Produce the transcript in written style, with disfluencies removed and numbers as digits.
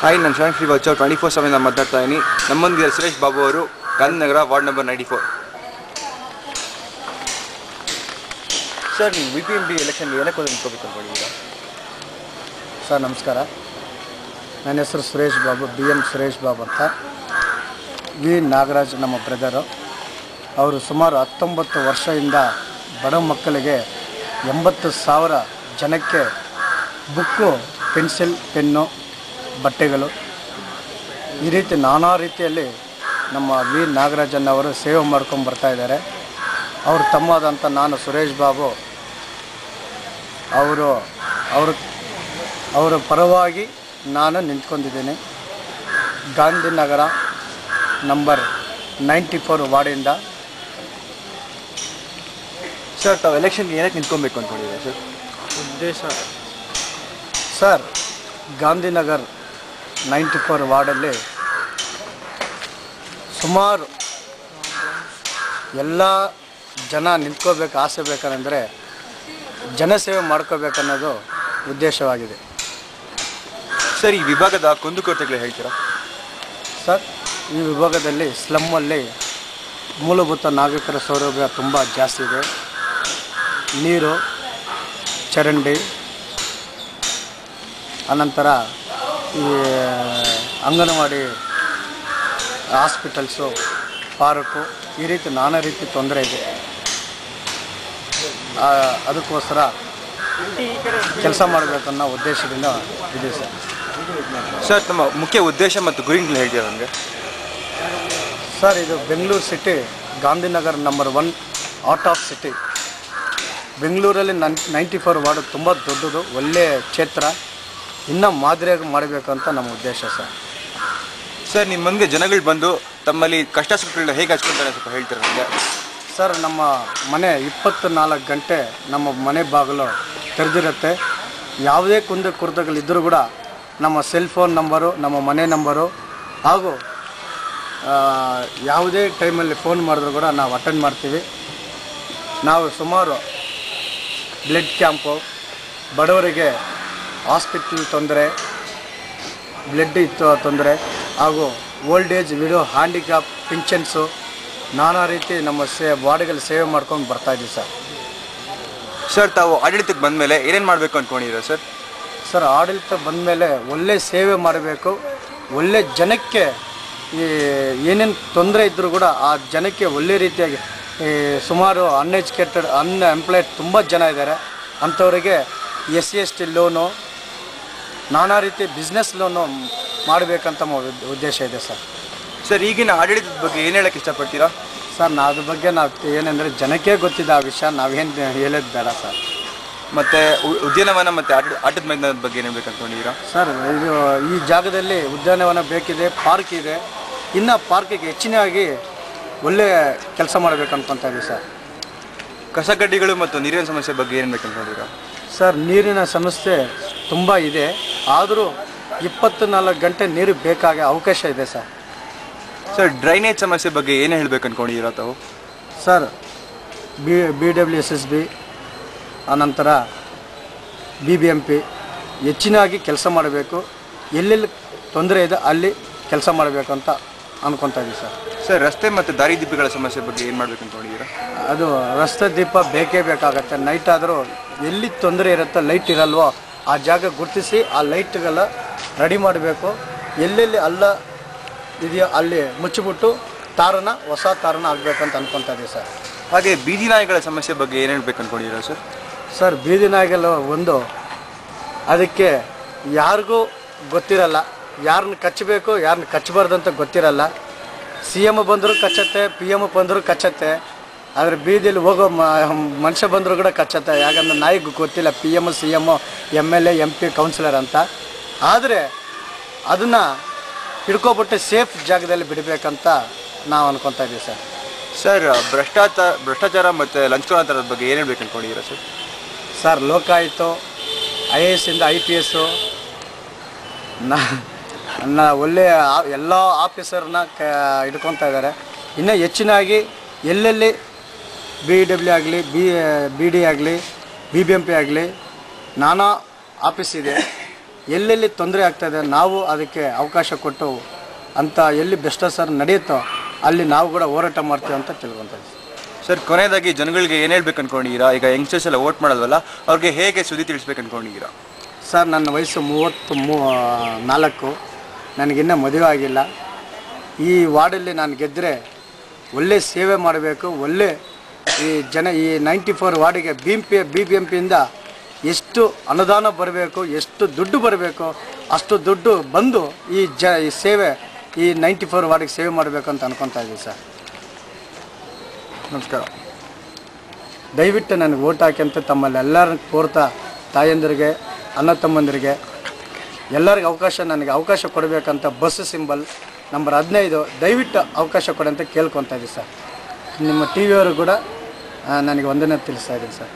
Hi, ನಾನು ಶಾನ್ ಶ್ರೀ ಬಚ್ಚವ್ 24/7 ಮಾತಾಡ್ತಾ ಇದ್ದೀನಿ. ನಮ್ಮೊಂದಿಗೆ ಸುರೇಶ್ ಬಾಬು ಅವರು, ಗಾಂಧಿನಗರ, ವಾರ್ಡ್ ನಂಬರ್ 94. ಸರ್, ನೀವು VPMB ಎಲೆಕ್ಷನ್ಗೆ ಏನಕ್ಕೆ ನಿಂತ್ಕೋಬೇಕು ಅಂದ್ಕೊಂಡಿದ್ದೀರಾ? ಸರ್ ನಮಸ್ಕಾರ, ನನ್ನ ಹೆಸರು ಸುರೇಶ್ ಬಾಬು, BM ಸುರೇಶ್ ಬಾಬು ಅಂತ. ವಿ ನಾಗರಾಜ್ ನಮ್ಮ ಬ್ರದರು. ಅವರು ಸುಮಾರು 19 ವರ್ಷದಿಂದ ಬಡ ಮಕ್ಕಳಿಗೆ 80,000 ಜನಕ್ಕೆ ಬುಕ್ಕು, ಪೆನ್ಸಿಲ್, ಪೆನ್ನು, ಬಟ್ಟೆಗಳು, ಈ ರೀತಿ ನಾನಾ ರೀತಿಯಲ್ಲಿ ನಮ್ಮ ವಿ ನಾಗರಾಜನ್ನವರು ಸೇವೆ ಮಾಡ್ಕೊಂಡು ಬರ್ತಾಯಿದ್ದಾರೆ. ಅವರು ತಮ್ಮದಂತ ನಾನು ಸುರೇಶ್ ಬಾಬು ಅವರ ಪರವಾಗಿ ನಾನು ನಿಂತ್ಕೊಂಡಿದ್ದೀನಿ. ಗಾಂಧಿನಗರ ನಂಬರ್ 94 ವಾರ್ಡಿಂದ. ಸರ್, ತಾವು ಎಲೆಕ್ಷನ್ಗೆ ಏನಕ್ಕೆ ನಿಂತ್ಕೊಬೇಕು ಅಂದ್ಕೊಂಡಿದ್ದೀರಾ ಸರ್? ಉದ್ದೇಶ ಸರ್, ಗಾಂಧಿನಗರ್ 94 ವಾರ್ಡಲ್ಲಿ ಸುಮಾರು ಎಲ್ಲ ಜನ ನಿಂತ್ಕೋಬೇಕು, ಆಸೆ ಬೇಕಂದರೆ ಜನಸೇವೆ ಮಾಡ್ಕೋಬೇಕನ್ನೋದು ಉದ್ದೇಶವಾಗಿದೆ. ಸರ್, ಈ ವಿಭಾಗದ ಕುಂದುಕೊರತೆಗಳು ಹೇಳ್ತೀರಾ? ಸರ್, ಈ ವಿಭಾಗದಲ್ಲಿ ಸ್ಲಮ್ಮಲ್ಲಿ ಮೂಲಭೂತ ನಾಗರಿಕರ ಸೌಲಭ್ಯ ತುಂಬ ಜಾಸ್ತಿ ಇದೆ. ನೀರು, ಚರಂಡಿ, ಅನಂತರ ಈ ಅಂಗನವಾಡಿ, ಹಾಸ್ಪಿಟಲ್ಸು, ಪಾರ್ಕು, ಈ ರೀತಿ ನಾನಾ ರೀತಿ ತೊಂದರೆ ಇದೆ. ಅದಕ್ಕೋಸ್ಕರ ಕೆಲಸ ಮಾಡಬೇಕನ್ನೋ ಉದ್ದೇಶದಿಂದ ಇದೆ ಸರ್. ಸರ್, ತಮ್ಮ ಮುಖ್ಯ ಉದ್ದೇಶ ಮತ್ತು ಗುರಿಗಳು ಹೇಳ್ತೀರಾ ನನಗೆ? ಸರ್, ಇದು Bengaluru city, Gandhinagar number 1 out of city. ಬೆಂಗಳೂರಲ್ಲಿ 94 ವಾರ್ಡು ತುಂಬ ದೊಡ್ಡದು, ಒಳ್ಳೆಯ ಕ್ಷೇತ್ರ, ಇನ್ನೂ ಮಾದರಿಯಾಗಿ ಮಾಡಬೇಕಂತ ನಮ್ಮ ಉದ್ದೇಶ ಸರ್. ಸರ್, ನಿಮ್ಮ ಮುಂದೆ ಜನಗಳು ಬಂದು ತಮ್ಮಲ್ಲಿ ಕಷ್ಟ ಸುಖಗಳನ್ನ ಹೇಗೆ ಹಚ್ಕೊಳ್ತಾರೆ ಸ್ವಲ್ಪ ಹೇಳ್ತೀರಾ ನನಗೆ? ಸರ್, ನಮ್ಮ ಮನೆ 24 ಗಂಟೆ ನಮ್ಮ ಮನೆ ಬಾಗಿಲು ತೆರೆದಿರುತ್ತೆ. ಯಾವುದೇ ಕುಂದುಕೊರತೆಗಳಿದ್ದರೂ ಕೂಡ ನಮ್ಮ ಸೆಲ್ ಫೋನ್ ನಂಬರು, ನಮ್ಮ ಮನೆ ನಂಬರು, ಹಾಗೂ ಯಾವುದೇ ಟೈಮಲ್ಲಿ ಫೋನ್ ಮಾಡಿದ್ರು ಕೂಡ ನಾವು ಅಟೆಂಡ್ ಮಾಡ್ತೀವಿ. ನಾವು ಸುಮಾರು ಬ್ಲಡ್ ಕ್ಯಾಂಪು, ಬಡವರಿಗೆ ಹಾಸ್ಪಿಟಲ್ ತೊಂದರೆ, ಬ್ಲಡ್ ಇತ್ತು ತೊಂದರೆ, ಹಾಗೂ ಓಲ್ಡ್ ಏಜ್, ವಿಡೋ, ಹ್ಯಾಂಡಿಕ್ಯಾಪ್, ಪಿಂಚನ್ಸು, ನಾನಾ ರೀತಿ ನಮ್ಮ ವಾರ್ಡ್ಗಳಲ್ಲಿ ಸೇವೆ ಮಾಡ್ಕೊಂಡು ಬರ್ತಾಯಿದ್ದೀವಿ ಸರ್. ಸರ್, ತಾವು ಆಡಳಿತಕ್ಕೆ ಬಂದ ಮೇಲೆ ಏನೇನು ಮಾಡಬೇಕು ಅಂದ್ಕೊಂಡಿದ್ದೀರಾ ಸರ್? ಸರ್, ಆಡಳಿತ ಬಂದ ಮೇಲೆ ಒಳ್ಳೆ ಸೇವೆ ಮಾಡಬೇಕು. ಒಳ್ಳೆ ಜನಕ್ಕೆ ಏನೇನು ತೊಂದರೆ ಇದ್ದರೂ ಕೂಡ ಆ ಜನಕ್ಕೆ ಒಳ್ಳೆ ರೀತಿಯಾಗಿ, ಸುಮಾರು ಅನ್ಎಜುಕೇಟೆಡ್, ಅನ್ಎಂಪ್ಲಾಯ್ಡ್ ತುಂಬ ಜನ ಇದ್ದಾರೆ. ಅಂಥವರಿಗೆ SC/ST ಲೋನು, ನಾನಾ ರೀತಿ ಬಿಸ್ನೆಸ್ ಲೋನು ಮಾಡಬೇಕಂತ ಉದ್ದೇಶ ಇದೆ ಸರ್. ಸರ್, ಈಗಿನ ಆಡಳಿತದ ಬಗ್ಗೆ ಏನು ಹೇಳೋಕ್ಕೆ ಇಷ್ಟಪಡ್ತೀರಾ? ಸರ್, ಅದ್ರ ಬಗ್ಗೆ ನಾವು ಏನಂದರೆ ಜನಕ್ಕೆ ಗೊತ್ತಿದೆ ಆ ವಿಷಯ, ನಾವೇನು ಹೇಳೋದು ಬೇಡ ಸರ್. ಮತ್ತು ಉದ್ಯಾನವನ ಮತ್ತು ಆಟದ ಮೈದಾನದ ಬಗ್ಗೆ ಏನು ಹೇಳ್ಬೇಕು ಅಂದ್ಕೊಂಡಿದ್ದೀರಾ? ಸರ್, ಇದು ಈ ಜಾಗದಲ್ಲಿ ಉದ್ಯಾನವನ ಬೇಕಿದೆ, ಪಾರ್ಕ್ ಇದೆ. ಇನ್ನು ಪಾರ್ಕಿಗೆ ಹೆಚ್ಚಿನಾಗಿ ಒಳ್ಳೆಯ ಕೆಲಸ ಮಾಡಬೇಕು ಅನ್ಕೊತಾ ಇದ್ದೀವಿ ಸರ್. ಕಸಗಡ್ಡಿಗಳು ಮತ್ತು ನೀರಿನ ಸಮಸ್ಯೆ ಬಗ್ಗೆ ಏನು ಬೇಕು ಅಂದ್ಕೊಂಡಿದ್ದೀರಾ? ಸರ್, ನೀರಿನ ಸಮಸ್ಯೆ ತುಂಬ ಇದೆ, ಆದರೂ 24 ಗಂಟೆ ನೀರು ಬೇಕಾಗಿ ಅವಕಾಶ ಇದೆ ಸರ್. ಸರ್, ಡ್ರೈನೇಜ್ ಸಮಸ್ಯೆ ಬಗ್ಗೆ ಏನು ಹೇಳಬೇಕು ಅಂದ್ಕೊಂಡಿದ್ದೀರಾ ತಾವು? ಸರ್, BWSSB, ಅನಂತರ BBMP ಹೆಚ್ಚಿನಾಗಿ ಕೆಲಸ ಮಾಡಬೇಕು. ಎಲ್ಲೆಲ್ಲಿ ತೊಂದರೆ ಇದೆ ಅಲ್ಲಿ ಕೆಲಸ ಮಾಡಬೇಕು ಅಂತ ಅಂದ್ಕೊತಾ ಇದ್ದೀವಿ ಸರ್. ಸರ್, ರಸ್ತೆ ಮತ್ತು ದಾರಿದೀಪಗಳ ಸಮಸ್ಯೆ ಬಗ್ಗೆ ಏನು ಮಾಡಬೇಕು ಅಂದ್ಕೊಂಡಿದ್ದೀರಾ? ಅದು ರಸ್ತೆ ದೀಪ ಬೇಕೇ ಬೇಕಾಗತ್ತೆ. ನೈಟ್ ಆದರೂ ಎಲ್ಲಿ ತೊಂದರೆ ಇರುತ್ತೋ, ಲೈಟ್ ಇರಲ್ವೋ ಆ ಜಾಗ ಗುರುತಿಸಿ ಆ ಲೈಟ್ಗೆಲ್ಲ ರೆಡಿ ಮಾಡಬೇಕು. ಎಲ್ಲೆಲ್ಲಿ ಅಲ್ಲ ಇದೆಯೋ ಅಲ್ಲಿ ಮುಚ್ಚಿಬಿಟ್ಟು ಹೊಸ ತಾರನ ಆಗಬೇಕಂತ ಅಂದ್ಕೊತಾ ಇದ್ದೀವಿ ಸರ್. ಹಾಗೆ ಬೀದಿ ನಾಯಿಗಳ ಸಮಸ್ಯೆ ಬಗ್ಗೆ ಏನು ಹೇಳ್ಬೇಕು ಅಂದ್ಕೊಂಡಿದ್ದೀರಾ ಸರ್? ಸರ್, ಬೀದಿ ನಾಯಿಗಳು ಅದಕ್ಕೆ ಯಾರಿಗೂ ಗೊತ್ತಿರಲ್ಲ, ಯಾರನ್ನ ಕಚ್ಚಬೇಕು ಯಾರನ್ನ ಕಚ್ಚಬಾರ್ದಂತ ಗೊತ್ತಿರಲ್ಲ. CM ಬಂದರೂ ಕಚ್ಚತ್ತೆ, PM ಬಂದರೂ ಕಚ್ಚತ್ತೆ, ಆದರೆ ಬೀದಿಯಲ್ಲಿ ಹೋಗೋ ಮನುಷ್ಯ ಬಂದರೂ ಕೂಡ ಕಚ್ಚತ್ತೆ. ಯಾಕಂದ್ರೆ ನಾಯಿಗೆ ಗೊತ್ತಿಲ್ಲ PM, CM, MLA, MP, councillor ಅಂತ. ಆದರೆ ಅದನ್ನು ಹಿಡ್ಕೊಬಿಟ್ಟು ಸೇಫ್ ಜಾಗದಲ್ಲಿ ಬಿಡಬೇಕಂತ ನಾವು ಅಂದ್ಕೊತಾ ಇದ್ದೀವಿ ಸರ್. ಸರ್, ಭ್ರಷ್ಟಾಚಾರ ಮತ್ತು ಲಂಚಕೋರತನದ ಬಗ್ಗೆ ಏನು ಹೇಳ್ಬೇಕು ಅಂದ್ಕೊಂಡಿದ್ದೀರಾ ಸರ್? ಸರ್, ಲೋಕಾಯುಕ್ತ, IAS ಇಂದ IPS ಒಳ್ಳೆಯ ಎಲ್ಲ ಆಫೀಸರ್ನ ಹಿಡ್ಕೊತಾ ಇದ್ದಾರೆ. ಇನ್ನೂ ಹೆಚ್ಚಿನಾಗಿ ಎಲ್ಲೆಲ್ಲಿ BW ಆಗಲಿ, BD ಆಗಲಿ, BBMP ಆಗಲಿ ನಾನಾ ಆಫೀಸ್ ಇದೆ. ಎಲ್ಲೆಲ್ಲಿ ತೊಂದರೆ ಆಗ್ತಾಯಿದೆ ನಾವು ಅದಕ್ಕೆ ಅವಕಾಶ ಕೊಟ್ಟು ಅಂತ ಎಲ್ಲಿ ಭ್ರಷ್ಟಾಚಾರ ನಡೆಯುತ್ತೋ ಅಲ್ಲಿ ನಾವು ಕೂಡ ಹೋರಾಟ ಮಾಡ್ತೀವಿ ಅಂತ ತಿಳ್ಕೊತೀವಿ. ಸರ್, ಕೊನೆಯದಾಗಿ ಜನಗಳಿಗೆ ಏನು ಹೇಳ್ಬೇಕು ಅನ್ಕೊಂಡಿದ್ದೀರಾ? ಈಗ ಯಂಗ್ಸ್ಟರ್ಸ್ ಎಲ್ಲ ವೋಟ್ ಮಾಡೋದಲ್ಲ, ಅವ್ರಿಗೆ ಹೇಗೆ ಸುದ್ದಿ ತಿಳಿಸ್ಬೇಕು ಅನ್ಕೊಂಡಿದ್ದೀರಾ? ಸರ್, ನನ್ನ ವಯಸ್ಸು 34, ನನಗಿನ್ನೂ ಮದುವೆ ಆಗಿಲ್ಲ. ಈ ವಾರ್ಡಲ್ಲಿ ನಾನು ಗೆದ್ದರೆ ಒಳ್ಳೆ ಸೇವೆ ಮಾಡಬೇಕು. ಒಳ್ಳೆ ಈ 94 ವಾರ್ಡಿಗೆ BBMPಯಿಂದ ಎಷ್ಟು ಅನುದಾನ ಬರಬೇಕು, ಎಷ್ಟು ದುಡ್ಡು ಬರಬೇಕು, ಅಷ್ಟು ದುಡ್ಡು ಬಂದು ಈ ಸೇವೆ ಈ 94 ವಾರ್ಡಿಗೆ ಸೇವೆ ಮಾಡಬೇಕು ಅಂತ ಅನ್ಕೊತಾ ಇದ್ದೀವಿ ಸರ್. ನಮಸ್ಕಾರ. ದಯವಿಟ್ಟು ನನಗೆ ವೋಟ್ ಹಾಕಿ ಅಂತ ತಮ್ಮಲ್ಲಿ ಎಲ್ಲರನ್ನ ಕೋರ್ತಾ, ತಾಯಂದಿರಿಗೆ, ಅಣ್ಣ ತಮ್ಮಂದಿರಿಗೆ ಎಲ್ಲರಿಗೂ ನನಗೆ ಅವಕಾಶ ಕೊಡಬೇಕಂತ ಬಸ್ ಸಿಂಬಲ್ ನಂಬರ್ 15 ದಯವಿಟ್ಟು ಅವಕಾಶ ಕೊಡಿ ಅಂತ ಕೇಳ್ಕೊತಾ ಇದ್ದೀವಿ ಸರ್. ನಿಮ್ಮ ಟಿ ವಿಯವರು ಕೂಡ ನನಗೆ ವಂದನೆ ತಿಳಿಸ್ತಾ ಇದ್ದೀನಿ ಸರ್.